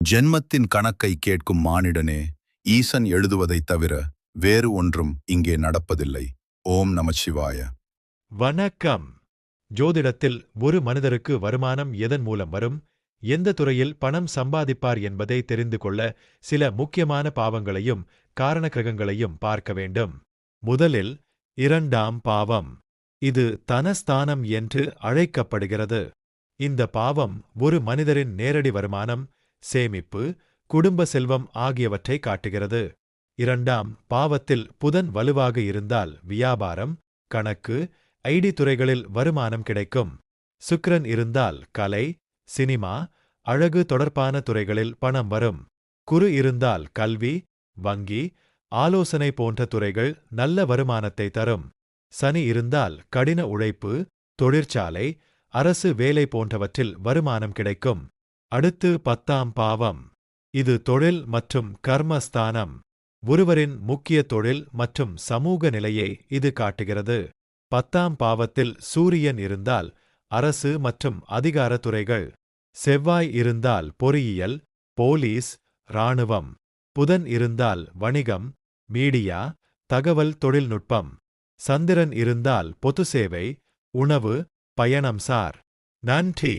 ஜென்மத்தின் கணக்கை கேட்கும் மானிடனே, ஈசன் எழுதுவதைத் தவிர வேறு ஒன்றும் இங்கே நடப்பதில்லை. ஓம் நமசிவாய. வணக்கம். ஜோதிடத்தில் ஒரு மனிதருக்கு வருமானம் எதன் மூலம் வரும், எந்த துறையில் பணம் சம்பாதிப்பார் என்பதை தெரிந்து கொள்ள சில முக்கியமான பாவங்களையும் காரண கிரகங்களையும் பார்க்க வேண்டும். முதலில் 2ஆம் பாவம். இது தனஸ்தானம் என்று அழைக்கப்படுகிறது. இந்த பாவம் ஒரு மனிதரின் நேரடி வருமானம், சேமிப்பு, குடும்ப செல்வம் ஆகியவற்றை காட்டுகிறது. 2ஆம் பாவத்தில் புதன் வலுவாக இருந்தால் வியாபாரம், கணக்கு, ஐடி துறைகளில் வருமானம் கிடைக்கும். சுக்கிரன் இருந்தால் கலை, சினிமா, அழகு தொடர்பான துறைகளில் பணம் வரும். குரு இருந்தால் கல்வி, வங்கி, ஆலோசனை போன்ற துறைகள் நல்ல வருமானத்தை தரும். சனி இருந்தால் கடின உழைப்பு, தொழிற்சாலை, அரசு வேலை போன்றவற்றில் வருமானம் கிடைக்கும். அடுத்து 10ஆம் பாவம். இது தொழில் மற்றும் கர்மஸ்தானம். ஒருவரின் முக்கிய தொழில் மற்றும் சமூக நிலையை இது காட்டுகிறது. 10ஆம் பாவத்தில் சூரியன் இருந்தால் அரசு மற்றும் அதிகார துறைகள். செவ்வாய் இருந்தால் பொறியியல், போலீஸ், இராணுவம். புதன் இருந்தால் வணிகம், மீடியா, தகவல் தொழில்நுட்பம். சந்திரன் இருந்தால் பொதுசேவை, உணவு, பயணம்சார். நன்றி.